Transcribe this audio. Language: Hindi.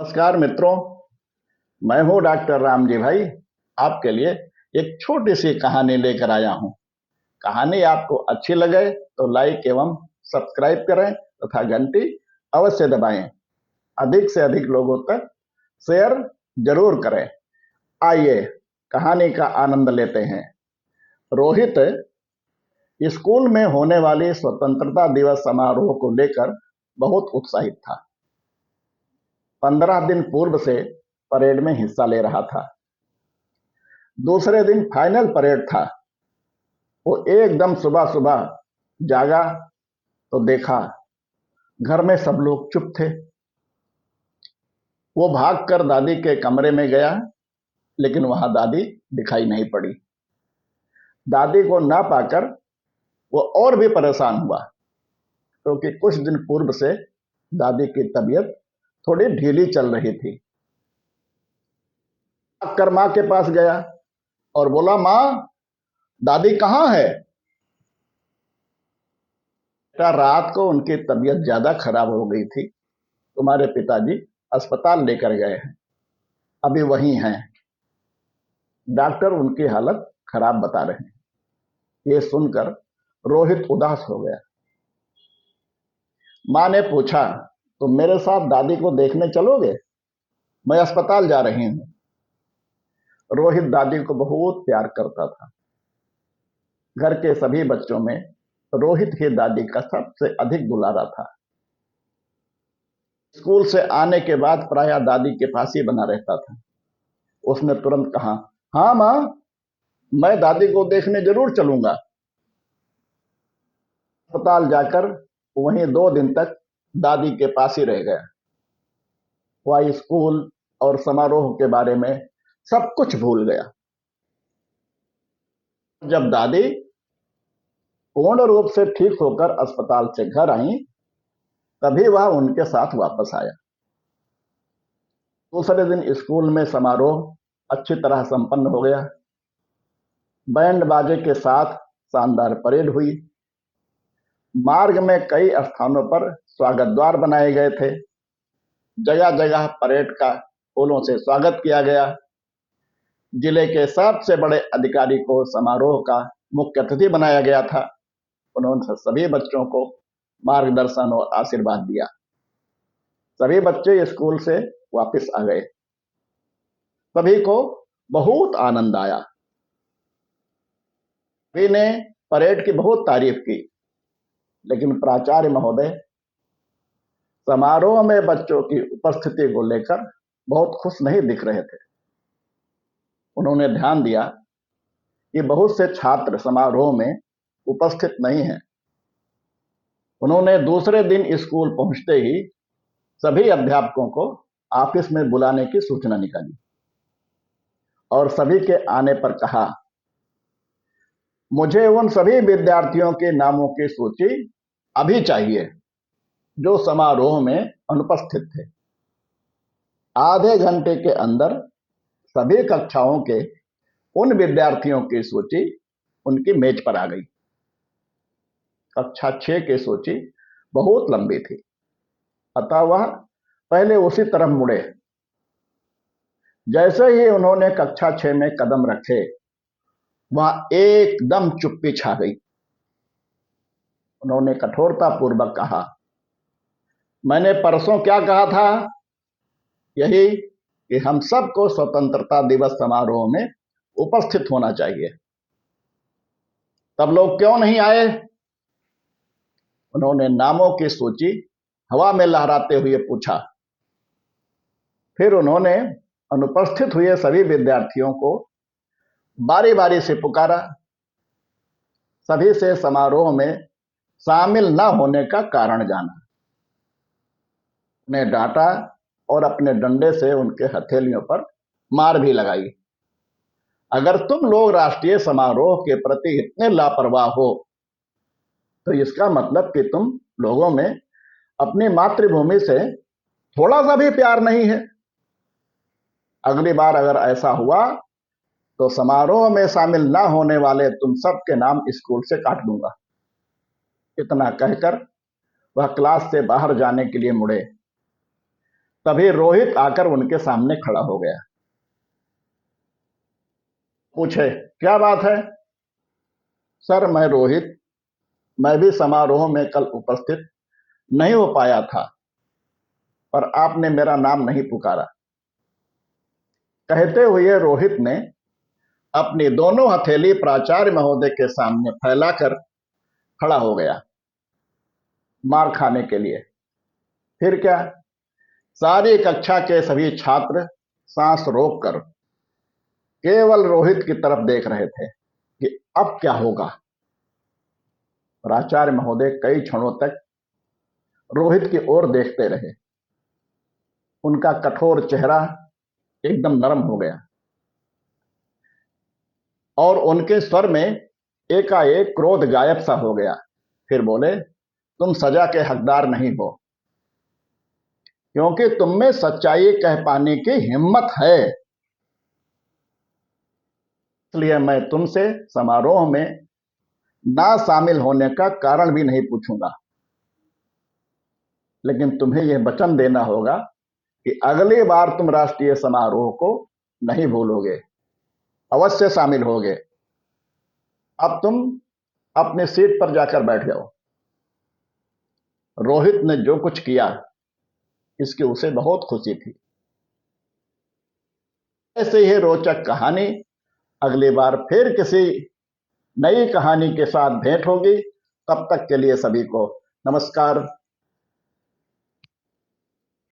नमस्कार मित्रों। मैं हूं डॉक्टर राम जी भाई। आपके लिए एक छोटी सी कहानी लेकर आया हूं। कहानी आपको अच्छी लगे तो लाइक एवं सब्सक्राइब करें तथा घंटी अवश्य दबाएं। अधिक से अधिक लोगों तक शेयर जरूर करें। आइए कहानी का आनंद लेते हैं। रोहित स्कूल में होने वाली स्वतंत्रता दिवस समारोह को लेकर बहुत उत्साहित था। 15 दिन पूर्व से परेड में हिस्सा ले रहा था। दूसरे दिन फाइनल परेड था। वो एकदम सुबह सुबह जागा तो देखा घर में सब लोग चुप थे। वो भागकर दादी के कमरे में गया, लेकिन वहां दादी दिखाई नहीं पड़ी। दादी को ना पाकर वो और भी परेशान हुआ, क्योंकि कुछ दिन पूर्व से दादी की तबीयत थोड़ी ढीली चल रही थी। भागकर माँ के पास गया और बोला, माँ, दादी कहाँ है? बेटा, रात को उनकी तबीयत ज्यादा खराब हो गई थी। तुम्हारे पिताजी अस्पताल लेकर गए हैं, अभी वहीं हैं। डॉक्टर उनकी हालत खराब बता रहे हैं। ये सुनकर रोहित उदास हो गया। माँ ने पूछा, तुम मेरे साथ दादी को देखने चलोगे? मैं अस्पताल जा रही हूँ। रोहित दादी को बहुत प्यार करता था। घर के सभी बच्चों में रोहित ही दादी का सबसे अधिक दुलारा था। स्कूल से आने के बाद प्रायः दादी के पास ही बना रहता था। उसने तुरंत कहा, हाँ माँ, मैं दादी को देखने जरूर चलूंगा। अस्पताल जाकर वहीं 2 दिन तक दादी के पास ही रह गया। वह स्कूल और समारोह के बारे में सब कुछ भूल गया। जब दादी पूर्ण रूप से ठीक होकर अस्पताल से घर आई, तभी वह उनके साथ वापस आया। दूसरे दिन स्कूल में समारोह अच्छी तरह संपन्न हो गया। बैंड बाजे के साथ शानदार परेड हुई। मार्ग में कई स्थानों पर स्वागत द्वार बनाए गए थे। जगह जगह परेड का फूलों से स्वागत किया गया। जिले के सबसे बड़े अधिकारी को समारोह का मुख्य अतिथि बनाया गया था। उन्होंने सभी बच्चों को मार्गदर्शन और आशीर्वाद दिया। सभी बच्चे स्कूल से वापस आ गए। सभी को बहुत आनंद आया। सभी ने परेड की बहुत तारीफ की, लेकिन प्राचार्य महोदय समारोह में बच्चों की उपस्थिति को लेकर बहुत खुश नहीं दिख रहे थे। उन्होंने ध्यान दिया कि बहुत से छात्र समारोह में उपस्थित नहीं हैं। उन्होंने दूसरे दिन स्कूल पहुंचते ही सभी अध्यापकों को ऑफिस में बुलाने की सूचना निकाली और सभी के आने पर कहा, मुझे उन सभी विद्यार्थियों के नामों की सूची अभी चाहिए जो समारोह में अनुपस्थित थे। आधे घंटे के अंदर सभी कक्षाओं के उन विद्यार्थियों की सूची उनकी मेज पर आ गई। कक्षा 6 की सूची बहुत लंबी थी, अतः वह पहले उसी तरफ मुड़े। जैसे ही उन्होंने कक्षा 6 में कदम रखे, वहां एकदम चुप्पी छा गई। उन्होंने कठोरता पूर्वक कहा, मैंने परसों क्या कहा था? यही कि हम सबको स्वतंत्रता दिवस समारोह में उपस्थित होना चाहिए। तब लोग क्यों नहीं आए? उन्होंने नामों की सूची हवा में लहराते हुए पूछा। फिर उन्होंने अनुपस्थित हुए सभी विद्यार्थियों को बारी बारी से पुकारा। सभी से समारोह में शामिल न होने का कारण जाना। उन्हें डांटा और अपने डंडे से उनके हथेलियों पर मार भी लगाई। अगर तुम लोग राष्ट्रीय समारोह के प्रति इतने लापरवाह हो, तो इसका मतलब कि तुम लोगों में अपनी मातृभूमि से थोड़ा सा भी प्यार नहीं है। अगली बार अगर ऐसा हुआ तो समारोह में शामिल न होने वाले तुम सबके नाम स्कूल से काट दूंगा। इतना कहकर वह क्लास से बाहर जाने के लिए मुड़े। तभी रोहित आकर उनके सामने खड़ा हो गया। पूछे, क्या बात है? सर, मैं रोहित, मैं भी समारोह में कल उपस्थित नहीं हो पाया था, पर आपने मेरा नाम नहीं पुकारा। कहते हुए रोहित ने अपनी दोनों हथेली प्राचार्य महोदय के सामने फैलाकर खड़ा हो गया, मार खाने के लिए। फिर क्या, सारी कक्षा के सभी छात्र सांस रोककर केवल रोहित की तरफ देख रहे थे कि अब क्या होगा। प्राचार्य महोदय कई क्षणों तक रोहित की ओर देखते रहे। उनका कठोर चेहरा एकदम नरम हो गया और उनके स्वर में एकाएक क्रोध गायब सा हो गया। फिर बोले, तुम सजा के हकदार नहीं हो, क्योंकि तुम में सच्चाई कह पाने की हिम्मत है। इसलिए मैं तुमसे समारोह में ना शामिल होने का कारण भी नहीं पूछूंगा, लेकिन तुम्हें यह वचन देना होगा कि अगली बार तुम राष्ट्रीय समारोह को नहीं भूलोगे, अवश्य शामिल होगे। अब तुम अपनी सीट पर जाकर बैठ जाओ। रोहित ने जो कुछ किया, इसकी उसे बहुत खुशी थी। ऐसे ही रोचक कहानी अगली बार फिर किसी नई कहानी के साथ भेंट होगी। तब तक के लिए सभी को नमस्कार।